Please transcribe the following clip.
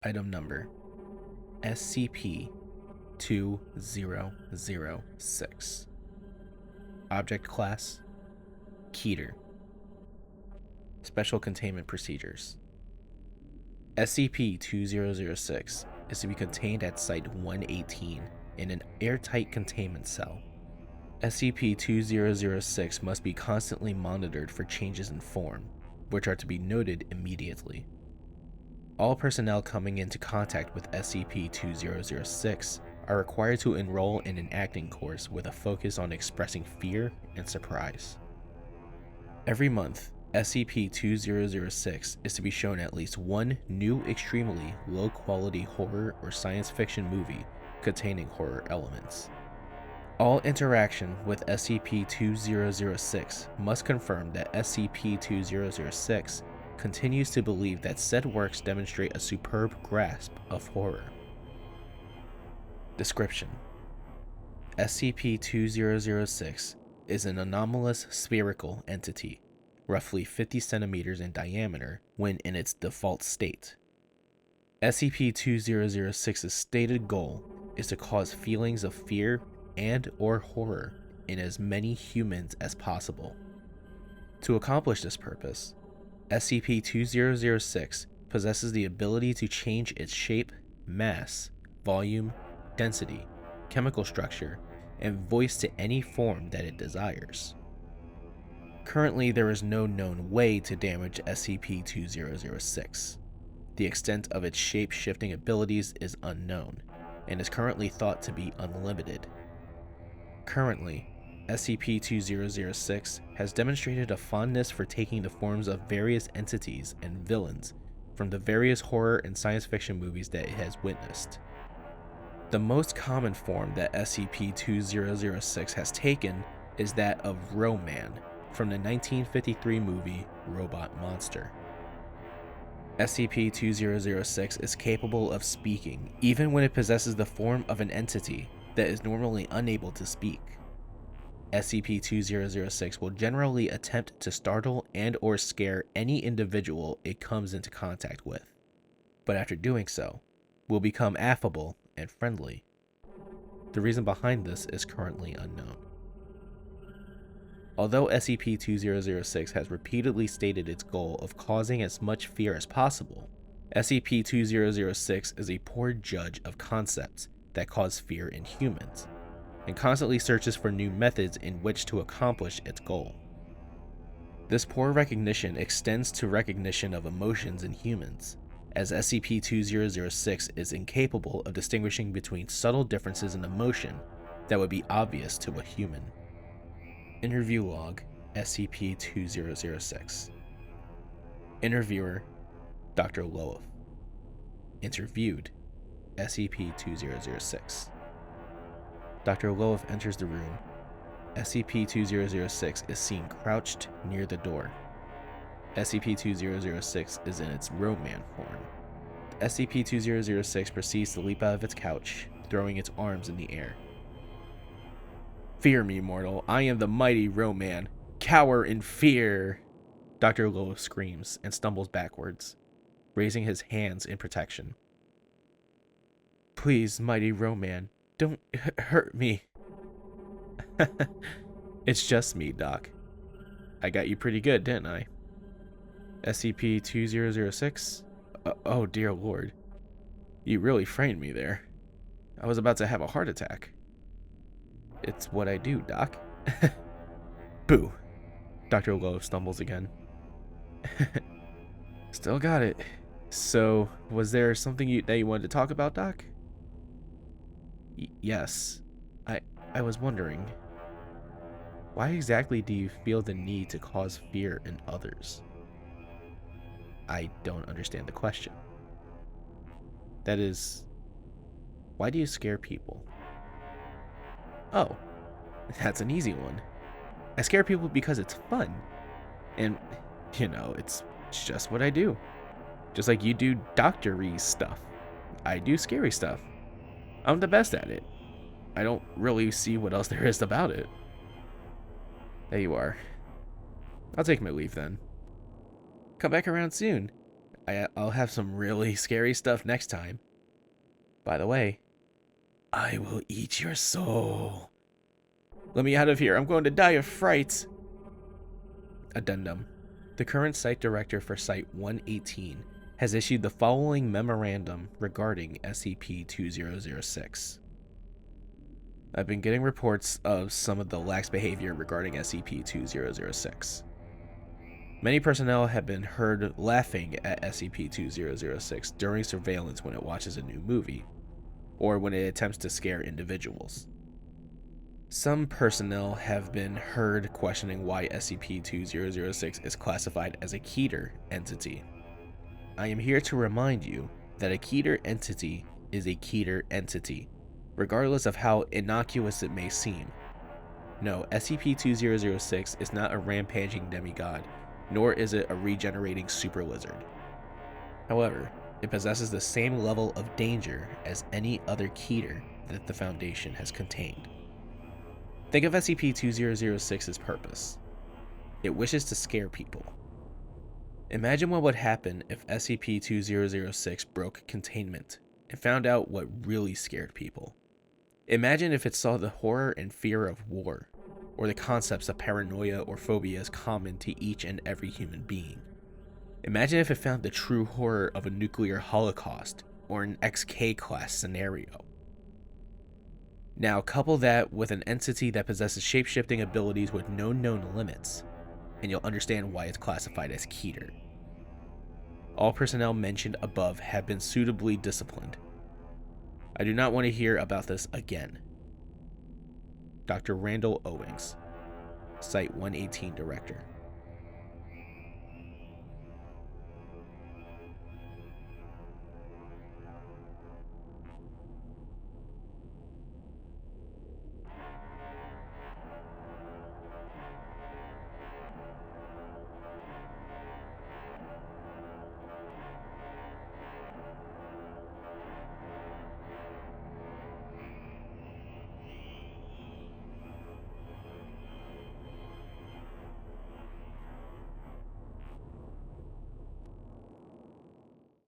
Item number SCP-2006. Object class Keter. Special containment procedures. SCP-2006 is to be contained at Site-118 in an airtight containment cell. SCP-2006 must be constantly monitored for changes in form, which are to be noted immediately. All personnel coming into contact with SCP-2006 are required to enroll in an acting course with a focus on expressing fear and surprise. Every month, SCP-2006 is to be shown at least one new extremely low-quality horror or science fiction movie containing horror elements. All interaction with SCP-2006 must confirm that SCP-2006 continues to believe that said works demonstrate a superb grasp of horror. Description: SCP-2006 is an anomalous spherical entity, roughly 50 centimeters in diameter when in its default state. SCP-2006's stated goal is to cause feelings of fear and/or horror in as many humans as possible. To accomplish this purpose, SCP-2006 possesses the ability to change its shape, mass, volume, density, chemical structure, and voice to any form that it desires. Currently, there is no known way to damage SCP-2006. The extent of its shape-shifting abilities is unknown, and is currently thought to be unlimited. Currently, SCP-2006 has demonstrated a fondness for taking the forms of various entities and villains from the various horror and science fiction movies that it has witnessed. The most common form that SCP-2006 has taken is that of Ro-Man from the 1953 movie Robot Monster. SCP-2006 is capable of speaking even when it possesses the form of an entity that is normally unable to speak. SCP-2006 will generally attempt to startle and/or scare any individual it comes into contact with, but after doing so, will become affable and friendly. The reason behind this is currently unknown. Although SCP-2006 has repeatedly stated its goal of causing as much fear as possible, SCP-2006 is a poor judge of concepts that cause fear in humans, and constantly searches for new methods in which to accomplish its goal. This poor recognition extends to recognition of emotions in humans, as SCP-2006 is incapable of distinguishing between subtle differences in emotion that would be obvious to a human. Interview log SCP-2006. Interviewer Dr. Loeff. Interviewed SCP-2006. Dr. Loeff enters the room. SCP-2006 is seen crouched near the door. SCP-2006 is in its Ro-Man form. SCP-2006 proceeds to leap out of its couch, throwing its arms in the air. "Fear me, mortal. I am the mighty Ro-Man. Cower in fear!" Dr. Loeff screams and stumbles backwards, raising his hands in protection. "Please, mighty Ro-Man, don't hurt me." "It's just me, Doc. I got you pretty good, didn't I?" SCP-2006? Oh dear lord. You really framed me there. I was about to have a heart attack. "It's what I do, Doc." "Boo." Dr. Loeff stumbles again. "Still got it. So, was there something that you wanted to talk about, Doc?" Yes. I was wondering, why exactly do you feel the need to cause fear in others?" "I don't understand the question." "That is, why do you scare people?" "Oh, that's an easy one. I scare people because it's fun. And, it's just what I do. Just like you do doctor-y stuff. I do scary stuff. I'm the best at it. I don't really see what else there is about it." "There you are. I'll take my leave then. Come back around soon. I'll have some really scary stuff next time. By the way, I will eat your soul. Let me out of here. I'm going to die of fright. Addendum. The current site director for Site 118 has issued the following memorandum regarding SCP-2006. I've been getting reports of some of the lax behavior regarding SCP-2006. Many personnel have been heard laughing at SCP-2006 during surveillance when it watches a new movie, or when it attempts to scare individuals. Some personnel have been heard questioning why SCP-2006 is classified as a keter entity. I am here to remind you that a keter entity is a keter entity, regardless of how innocuous it may seem. No, SCP-2006 is not a rampaging demigod, nor is it a regenerating super lizard. However, it possesses the same level of danger as any other keter that the Foundation has contained. Think of SCP-2006's purpose. It wishes to scare people. Imagine what would happen if SCP-2006 broke containment and found out what really scared people. Imagine if it saw the horror and fear of war, or the concepts of paranoia or phobias common to each and every human being. Imagine if it found the true horror of a nuclear holocaust or an XK class scenario. Now couple that with an entity that possesses shape-shifting abilities with no known limits, and you'll understand why it's classified as keter. All personnel mentioned above have been suitably disciplined. I do not want to hear about this again. Dr. Randall Owings, Site 118 Director.